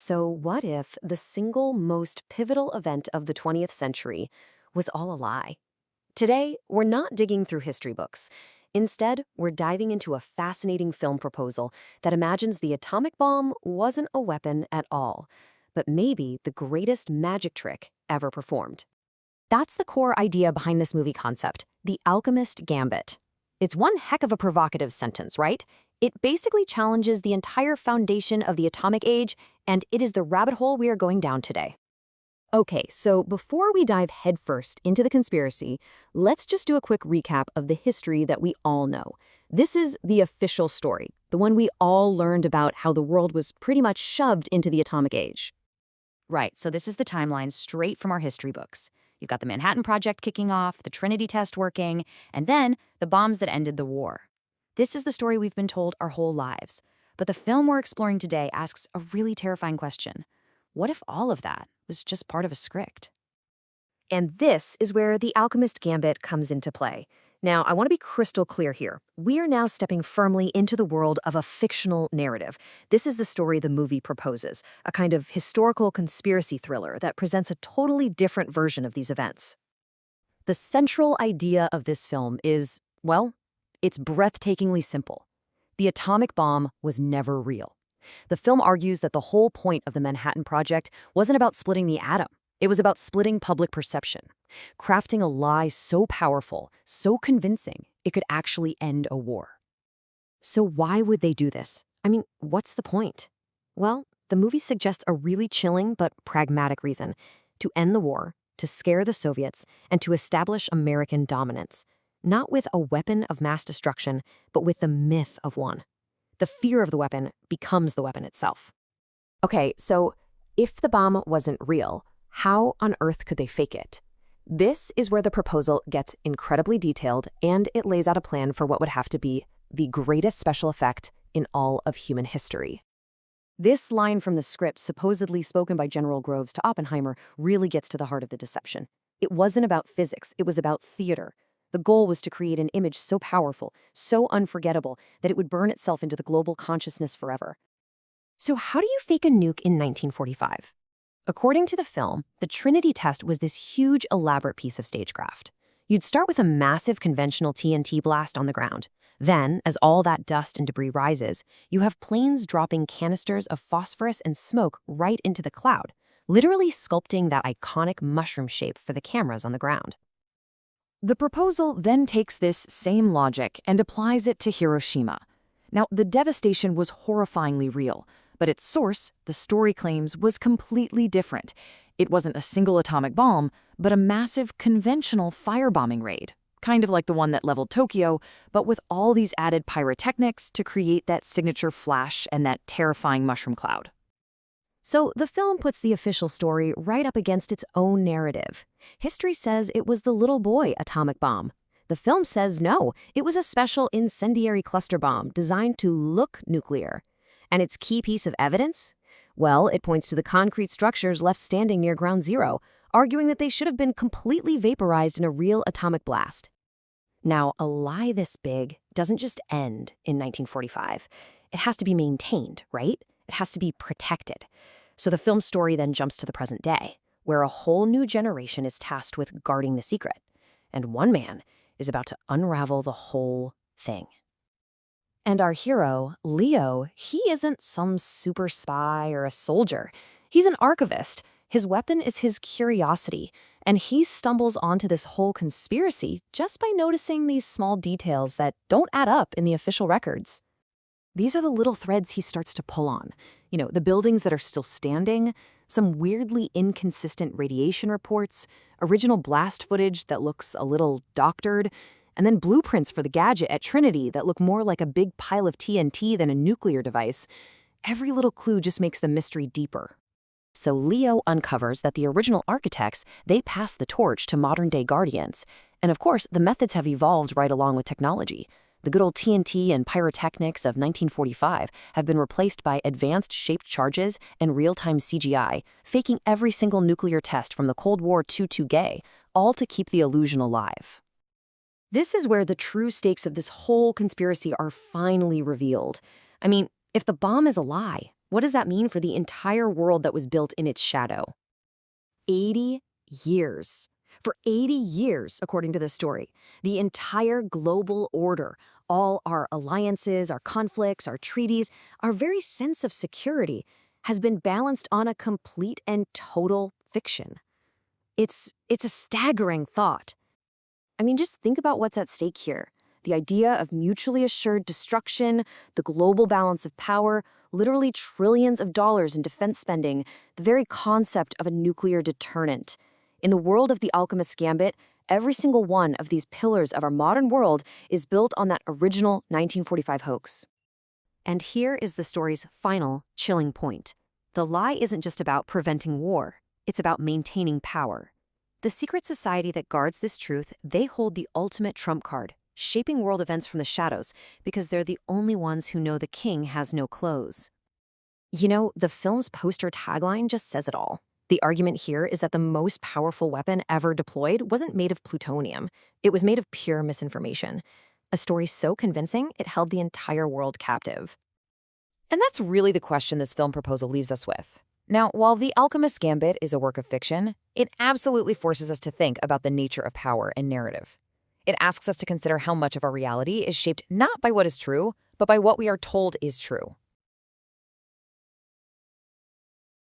So, what if the single most pivotal event of the 20th century was all a lie? Today, we're not digging through history books. Instead, we're diving into a fascinating film proposal that imagines the atomic bomb wasn't a weapon at all, but maybe the greatest magic trick ever performed. That's the core idea behind this movie concept, the Alchemist Gambit. It's one heck of a provocative sentence, right? It basically challenges the entire foundation of the atomic age, and it is the rabbit hole we are going down today. Okay, so before we dive headfirst into the conspiracy, let's just do a quick recap of the history that we all know. This is the official story, the one we all learned about how the world was pretty much shoved into the atomic age. Right, so this is the timeline straight from our history books. You've got the Manhattan Project kicking off, the Trinity test working, and then the bombs that ended the war. This is the story we've been told our whole lives. But the film we're exploring today asks a really terrifying question. What if all of that was just part of a script? And this is where the Alchemist Gambit comes into play. Now, I want to be crystal clear here. We are now stepping firmly into the world of a fictional narrative. This is the story the movie proposes, a kind of historical conspiracy thriller that presents a totally different version of these events. The central idea of this film is, well, it's breathtakingly simple. The atomic bomb was never real. The film argues that the whole point of the Manhattan Project wasn't about splitting the atom. It was about splitting public perception, crafting a lie so powerful, so convincing, it could actually end a war. So why would they do this? I mean, what's the point? Well, the movie suggests a really chilling but pragmatic reason: to end the war, to scare the Soviets, and to establish American dominance. Not with a weapon of mass destruction, but with the myth of one. The fear of the weapon becomes the weapon itself. Okay, so if the bomb wasn't real, how on earth could they fake it? This is where the proposal gets incredibly detailed, and it lays out a plan for what would have to be the greatest special effect in all of human history. This line from the script, supposedly spoken by General Groves to Oppenheimer, really gets to the heart of the deception. It wasn't about physics, it was about theater. The goal was to create an image so powerful, so unforgettable, that it would burn itself into the global consciousness forever. So how do you fake a nuke in 1945? According to the film, the Trinity test was this huge, elaborate piece of stagecraft. You'd start with a massive conventional TNT blast on the ground. Then, as all that dust and debris rises, you have planes dropping canisters of phosphorus and smoke right into the cloud, literally sculpting that iconic mushroom shape for the cameras on the ground. The proposal then takes this same logic and applies it to Hiroshima. Now, the devastation was horrifyingly real, but its source, the story claims, was completely different. It wasn't a single atomic bomb, but a massive conventional firebombing raid, kind of like the one that leveled Tokyo, but with all these added pyrotechnics to create that signature flash and that terrifying mushroom cloud. So the film puts the official story right up against its own narrative. History says it was the little boy atomic bomb. The film says no, it was a special incendiary cluster bomb designed to look nuclear. And its key piece of evidence? Well, it points to the concrete structures left standing near Ground Zero, arguing that they should have been completely vaporized in a real atomic blast. Now, a lie this big doesn't just end in 1945. It has to be maintained, right? It has to be protected. So the film story then jumps to the present day, where a whole new generation is tasked with guarding the secret. And one man is about to unravel the whole thing. And our hero, Leo, he isn't some super spy or a soldier. He's an archivist. His weapon is his curiosity, and he stumbles onto this whole conspiracy just by noticing these small details that don't add up in the official records. These are the little threads he starts to pull on. You know, the buildings that are still standing, some weirdly inconsistent radiation reports, original blast footage that looks a little doctored, and then blueprints for the gadget at Trinity that look more like a big pile of TNT than a nuclear device. Every little clue just makes the mystery deeper. So Leo uncovers that the original architects, they passed the torch to modern-day guardians. And of course, the methods have evolved right along with technology. The good old TNT and pyrotechnics of 1945 have been replaced by advanced shaped charges and real-time CGI, faking every single nuclear test from the Cold War to gay, all to keep the illusion alive. This is where the true stakes of this whole conspiracy are finally revealed. I mean, if the bomb is a lie, What does that mean for the entire world that was built in its shadow? 80 years. For 80 years, according to this story, the entire global order, all our alliances, our conflicts, our treaties, our very sense of security has been balanced on a complete and total fiction. It's a staggering thought. I mean, just think about what's at stake here. The idea of mutually assured destruction, the global balance of power, literally trillions of dollars in defense spending, the very concept of a nuclear deterrent. In the world of the Alchemist Gambit, every single one of these pillars of our modern world is built on that original 1945 hoax. And here is the story's final, chilling point. The lie isn't just about preventing war, it's about maintaining power. The secret society that guards this truth, they hold the ultimate trump card, shaping world events from the shadows, because they're the only ones who know the king has no clothes. You know, the film's poster tagline just says it all. The argument here is that the most powerful weapon ever deployed wasn't made of plutonium. It was made of pure misinformation. A story so convincing, it held the entire world captive. And that's really the question this film proposal leaves us with. Now, while The Alchemist Gambit is a work of fiction, it absolutely forces us to think about the nature of power and narrative. It asks us to consider how much of our reality is shaped not by what is true, but by what we are told is true.